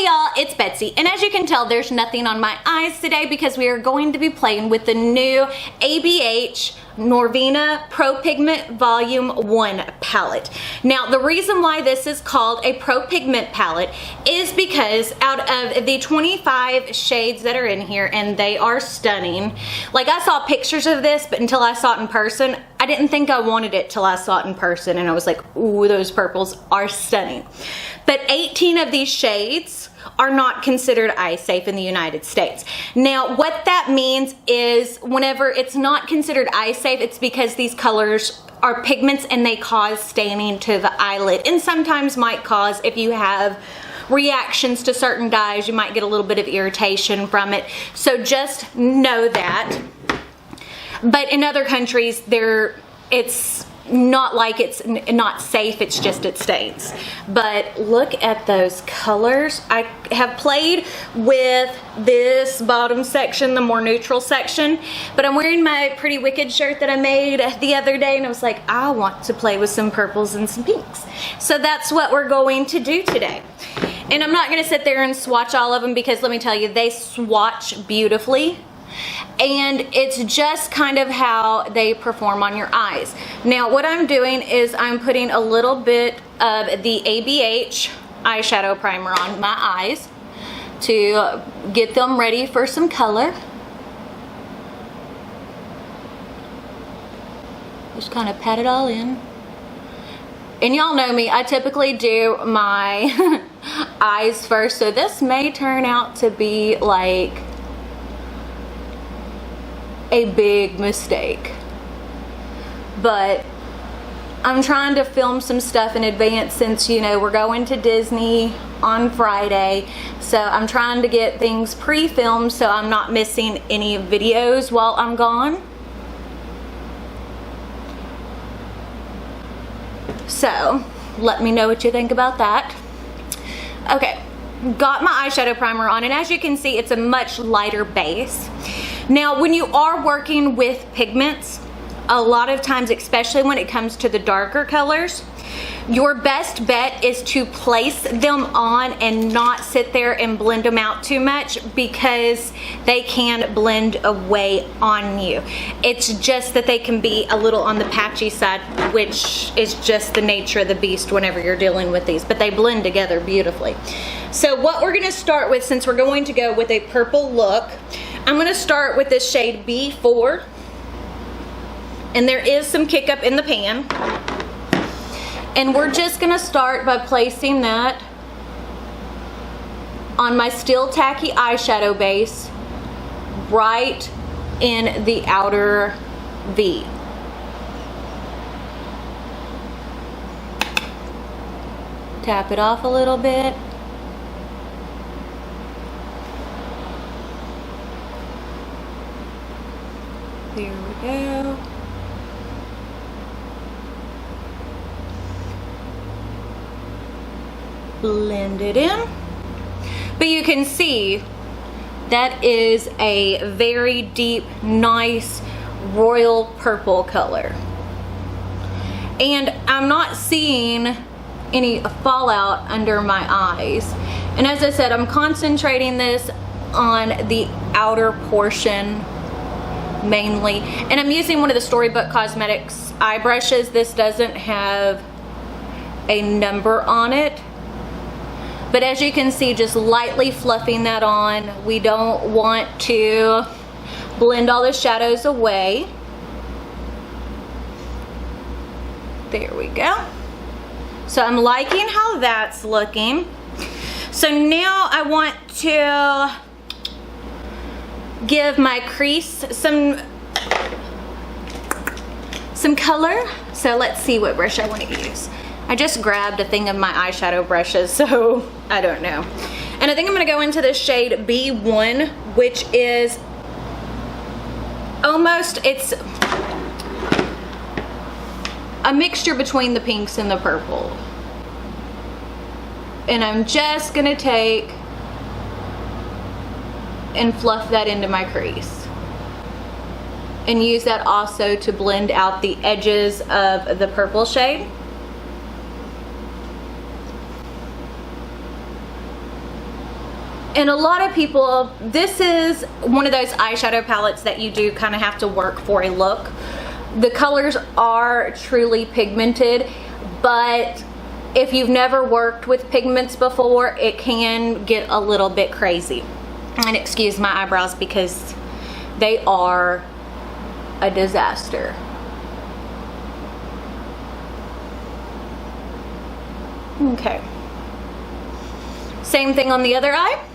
y'all, it's Betsy, and as you can tell, there's nothing on my eyes today because we are going to be playing with the new ABH Norvina Pro Pigment Volume 1 palette. Now, the reason why this is called a Pro Pigment palette is because out of the 25 shades that are in here, and they are stunning, like I saw pictures of this, but until I saw it in person, I didn't think I wanted it till I saw it in person, and I was like, ooh, those purples are stunning. But 18 of these shades are not considered eye safe in the United States. Now, what that means is whenever it's not considered eye safe, it's because these colors are pigments and they cause staining to the eyelid, and sometimes might cause, if you have reactions to certain dyes, you might get a little bit of irritation from it. So just know that. But in other countries, it's not like it's not safe, it's just it stains. But look at those colors. I have played with this bottom section, the more neutral section, but I'm wearing my Pretty Wicked shirt that I made the other day, and I was like, I want to play with some purples and some pinks. So that's what we're going to do today. And I'm not going to sit there and swatch all of them because let me tell you, they swatch beautifully. And it's just kind of how they perform on your eyes. Now, what I'm doing is I'm putting a little bit of the ABH eyeshadow primer on my eyes to get them ready for some color. Just kind of pat it all in. And y'all know me, I typically do my eyes first, so this may turn out to be like a big mistake, but I'm trying to film some stuff in advance since, you know, we're going to Disney on Friday, so I'm trying to get things pre-filmed so I'm not missing any videos while I'm gone. So let me know what you think about that. Okay, got my eyeshadow primer on, and as you can see, it's a much lighter base. Now, when you are working with pigments, a lot of times, especially when it comes to the darker colors, your best bet is to place them on and not sit there and blend them out too much because they can blend away on you. It's just that they can be a little on the patchy side, which is just the nature of the beast whenever you're dealing with these, but they blend together beautifully. So what we're gonna start with, since we're going to go with a purple look, I'm gonna start with this shade B4, and there is some kick up in the pan. And we're just gonna start by placing that on my Still Tacky eyeshadow base right in the outer V. Tap it off a little bit. There we go. Blend it in. But you can see that is a very deep, nice royal purple color. And I'm not seeing any fallout under my eyes. And as I said, I'm concentrating this on the outer portion mainly, and I'm using one of the Storybook Cosmetics eye brushes. This doesn't have a number on it, but as you can see, just lightly fluffing that on. We don't want to blend all the shadows away. There we go. So I'm liking how that's looking. So now I want to give my crease some color. So let's see what brush I want to use. I just grabbed a thing of my eyeshadow brushes, so I don't know. And I think I'm going to go into the shade B1, which is almost, it's a mixture between the pinks and the purple. And I'm just going to take and fluff that into my crease. And use that also to blend out the edges of the purple shade. And a lot of people, this is one of those eyeshadow palettes that you do kind of have to work for a look. The colors are truly pigmented, but if you've never worked with pigments before, it can get a little bit crazy. And excuse my eyebrows because they are a disaster. Okay. Same thing on the other eye.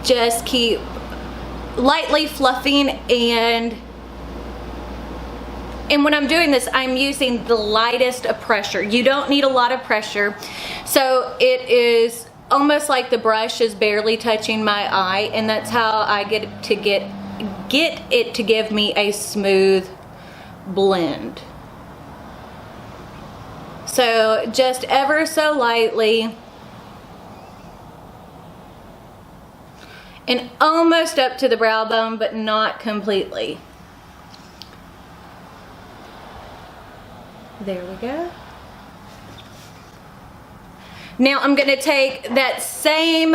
Just keep lightly fluffing, and when I'm doing this, I'm using the lightest of pressure. You don't need a lot of pressure. So it is almost like the brush is barely touching my eye, and that's how I get it to give me a smooth blend. So just ever so lightly, and almost up to the brow bone, but not completely. There we go. Now I'm gonna take that same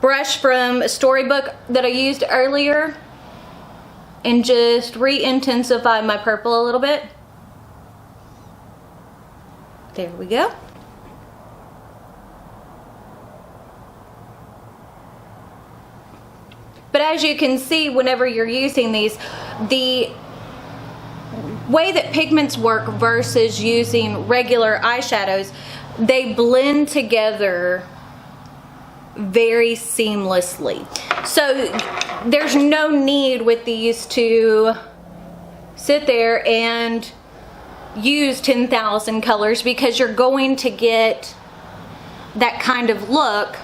brush from Storybook that I used earlier and just re-intensify my purple a little bit. There we go. But as you can see, whenever you're using these, the way that pigments work versus using regular eyeshadows, they blend together very seamlessly. So there's no need with these to sit there and use 10,000 colors, because you're going to get that kind of look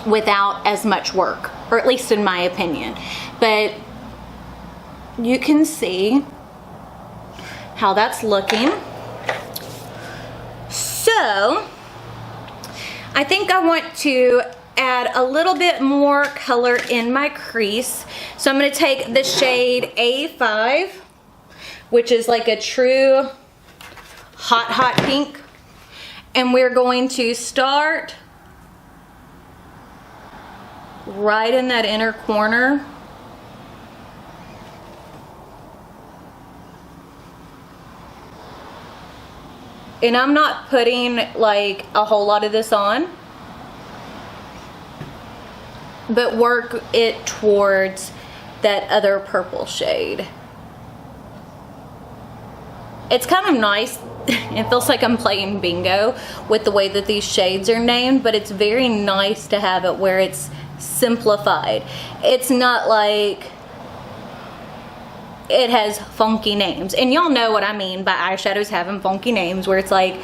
without as much work, or at least in my opinion. But you can see how that's looking. So I think I want to add a little bit more color in my crease. So I'm going to take the shade A5, which is like a true hot pink, and we're going to start right in that inner corner. And I'm not putting like a whole lot of this on, but work it towards that other purple shade. It's kind of nice. It feels like I'm playing bingo with the way that these shades are named, but it's very nice to have it where it's simplified. It's not like it has funky names, and y'all know what I mean by eyeshadows having funky names, where it's like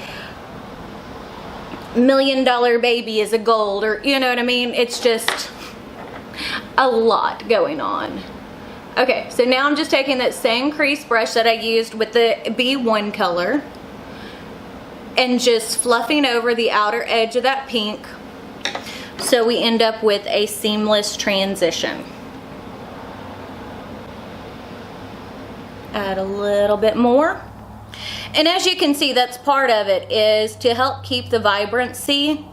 $1 million baby is a gold, or you know what I mean. It's just a lot going on. Okay, so now I'm just taking that same crease brush that I used with the B1 color and just fluffing over the outer edge of that pink, so we end up with a seamless transition. Add a little bit more. And as you can see, that's part of it, is to help keep the vibrancy.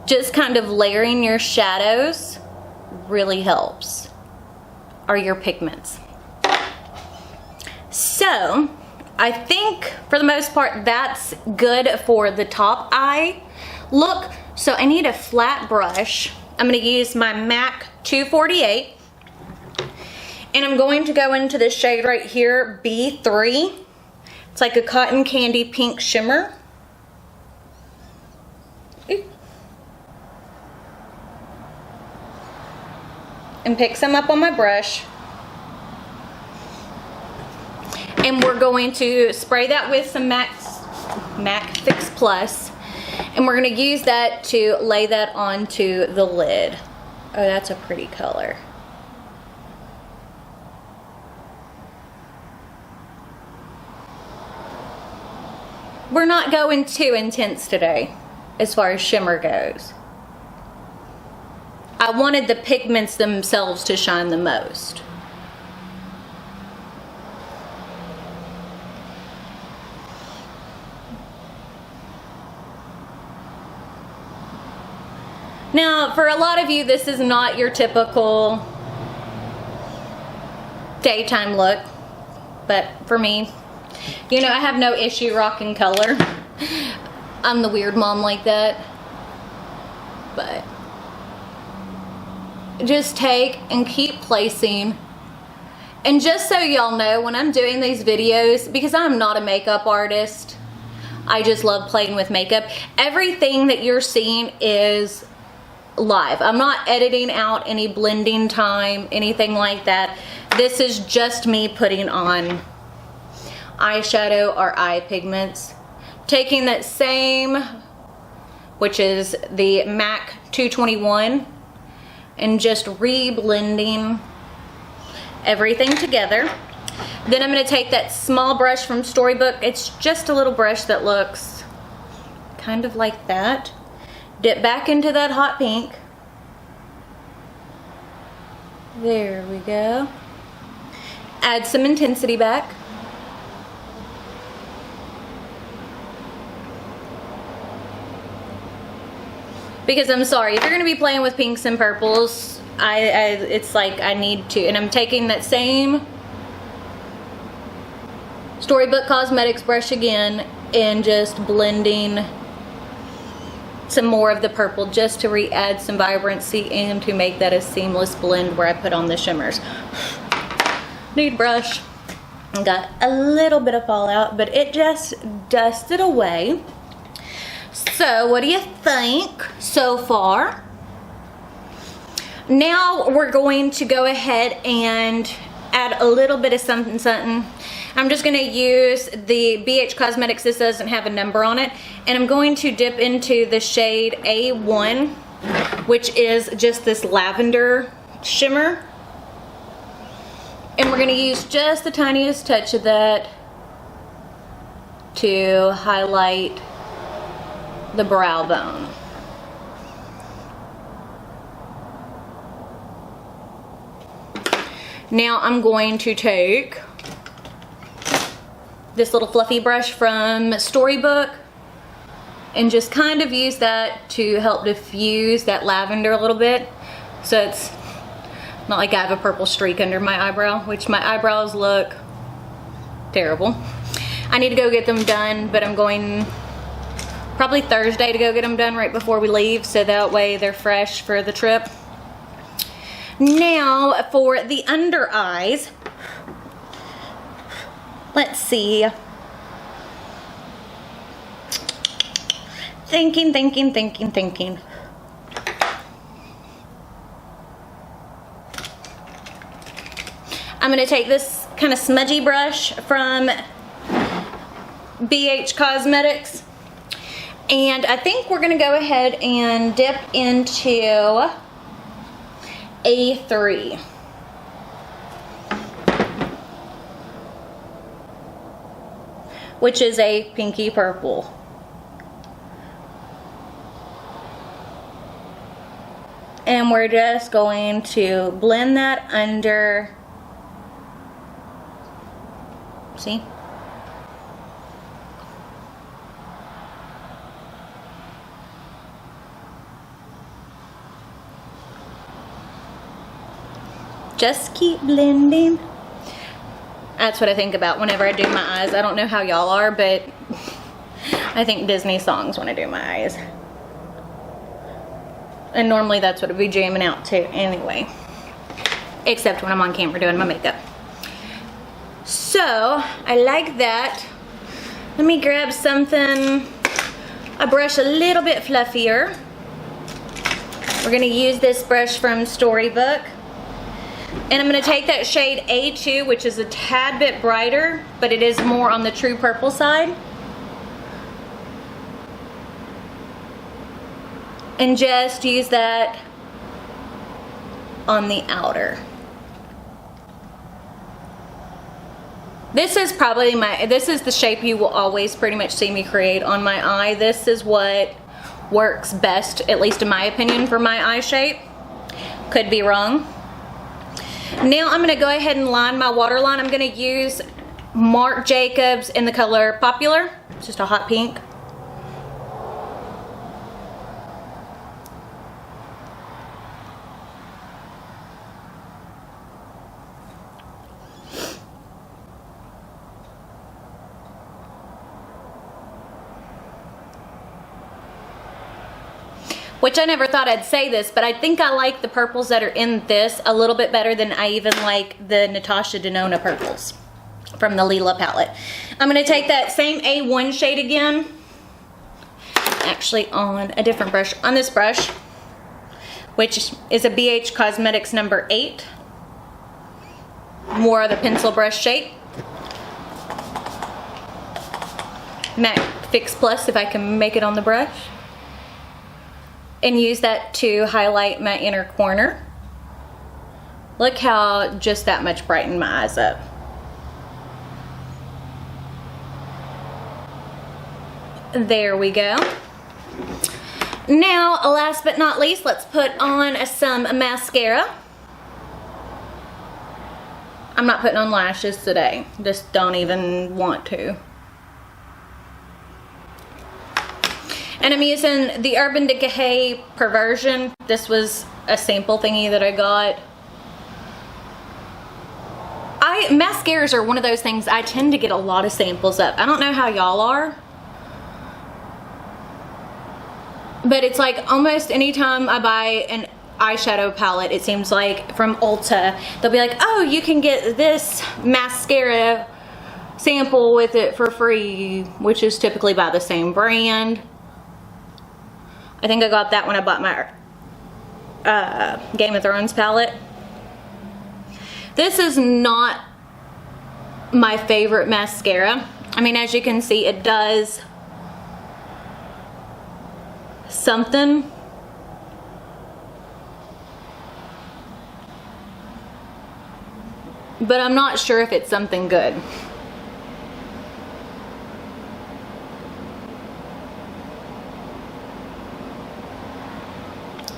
Just kind of layering your shadows really helps, or your pigments. So I think for the most part that's good for the top eye look. So I need a flat brush. I'm going to use my MAC 248, and I'm going to go into this shade right here, B3. It's like a cotton candy pink shimmer. And pick some up on my brush. And we're going to spray that with some MAC Fix Plus. And we're going to use that to lay that onto the lid. Oh, that's a pretty color. We're not going too intense today as far as shimmer goes. I wanted the pigments themselves to shine the most. Now, for a lot of you, this is not your typical daytime look, but for me, you know, I have no issue rocking color. I'm the weird mom like that. But just take and keep placing. And just so y'all know, when I'm doing these videos, because I'm not a makeup artist, I just love playing with makeup. Everything that you're seeing is live. I'm not editing out any blending time, anything like that. This is just me putting on eyeshadow or eye pigments. Taking that same, which is the MAC 221, and just re-blending everything together. Then I'm going to take that small brush from Storybook. It's just a little brush that looks kind of like that. Dip back into that hot pink. There we go. Add some intensity back. Because I'm sorry, if you're going to be playing with pinks and purples, it's like I need to. And I'm taking that same Storybook Cosmetics brush again and just blending some more of the purple just to re-add some vibrancy and to make that a seamless blend where I put on the shimmers. Nude brush. Got a little bit of fallout, but it just dusted away. So what do you think so far? Now we're going to go ahead and add a little bit of something. I'm just going to use the BH Cosmetics. This doesn't have a number on it. And I'm going to dip into the shade A1, which is just this lavender shimmer. And we're going to use just the tiniest touch of that to highlight the brow bone. Now I'm going to take this little fluffy brush from Storybook and just kind of use that to help diffuse that lavender a little bit, so it's not like I have a purple streak under my eyebrow, which my eyebrows look terrible. I need to go get them done, but I'm going probably Thursday to go get them done right before we leave, so that way they're fresh for the trip. Now for the under eyes, let's see. Thinking. I'm going to take this kind of smudgy brush from BH Cosmetics, and I think we're going to go ahead and dip into A3. Which is a pinky purple. And we're just going to blend that under. See? Just keep blending. That's what I think about whenever I do my eyes. I don't know how y'all are, but I think Disney songs when I do my eyes. And normally that's what I'd be jamming out to anyway. Except when I'm on camera doing my makeup. So, I like that. Let me grab something, a brush a little bit fluffier. We're going to use this brush from Storybook. And I'm going to take that shade A2, which is a tad bit brighter, but it is more on the true purple side. And just use that on the outer. This is probably this is the shape you will always pretty much see me create on my eye. This is what works best, at least in my opinion, for my eye shape. Could be wrong. Now I'm going to go ahead and line my waterline. I'm going to use Marc Jacobs in the color Popular. It's just a hot pink. which I never thought I'd say this, but I think I like the purples that are in this a little bit better than I even like the Natasha Denona purples from the Lila palette. I'm going to take that same A1 shade again, actually on a different brush, on this brush, which is a BH Cosmetics number 8. More of the pencil brush shape. Matte Fix Plus, if I can make it on the brush. And use that to highlight my inner corner. Look how just that much brightened my eyes up. There we go. Now, last but not least, let's put on some mascara. I'm not putting on lashes today. Just don't even want to. And I'm using the Urban Decay Perversion. This was a sample thingy that I got. Mascaras are one of those things I tend to get a lot of samples of. I don't know how y'all are. But it's like almost anytime I buy an eyeshadow palette, it seems like from Ulta, they'll be like, oh, you can get this mascara sample with it for free, which is typically by the same brand. I think I got that when I bought my Game of Thrones palette. This is not my favorite mascara. I mean, as you can see, it does something. But I'm not sure if it's something good.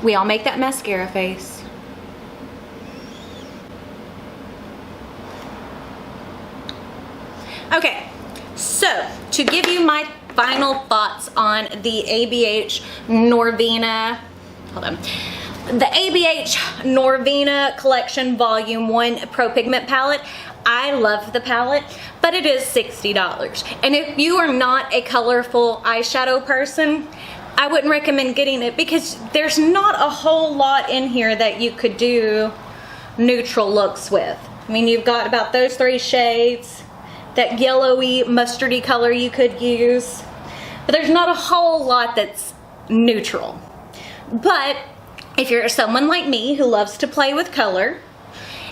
We all make that mascara face. Okay, so to give you my final thoughts on the ABH Norvina, hold on. The ABH Norvina Collection Volume 1 Pro Pigment Palette. I love the palette, but it is $60. And if you are not a colorful eyeshadow person, I wouldn't recommend getting it because there's not a whole lot in here that you could do neutral looks with. I mean, you've got about those 3 shades, that yellowy, mustardy color you could use, but there's not a whole lot that's neutral. But if you're someone like me who loves to play with color,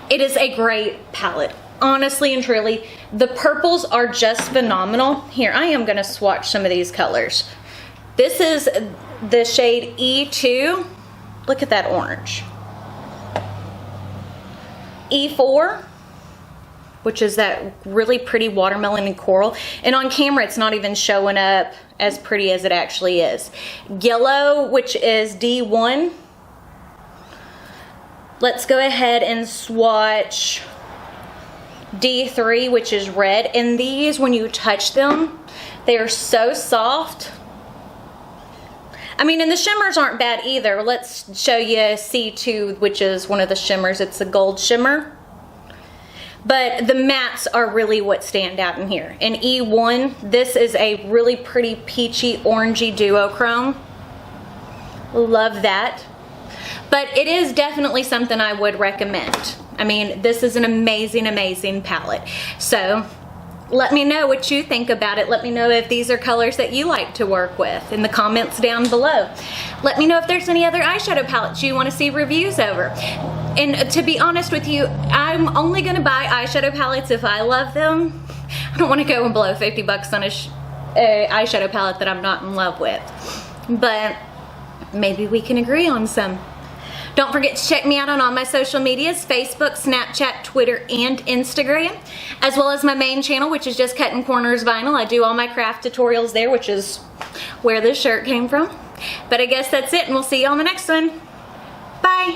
it is a great palette. Honestly and truly, the purples are just phenomenal. Here, I am gonna swatch some of these colors. This is the shade E2. Look at that orange. E4, which is that really pretty watermelon and coral. And on camera, it's not even showing up as pretty as it actually is. Yellow, which is D1. Let's go ahead and swatch D3, which is red. And these, when you touch them, they are so soft. I mean, and the shimmers aren't bad either. Let's show you C2, which is one of the shimmers. It's a gold shimmer. But the mattes are really what stand out in here. In E1, this is a really pretty peachy, orangey duochrome. Love that. But it is definitely something I would recommend. I mean, this is an amazing, amazing palette. So let me know what you think about it. Let me know if these are colors that you like to work with in the comments down below. Let me know if there's any other eyeshadow palettes you want to see reviews over. And to be honest with you, I'm only going to buy eyeshadow palettes if I love them. I don't want to go and blow 50 bucks on a eyeshadow palette that I'm not in love with. But maybe we can agree on some. Don't forget to check me out on all my social medias, Facebook, Snapchat, Twitter, and Instagram, as well as my main channel, which is just Cuttin Corners Vinyl. I do all my craft tutorials there, which is where this shirt came from. But I guess that's it, and we'll see you on the next one. Bye.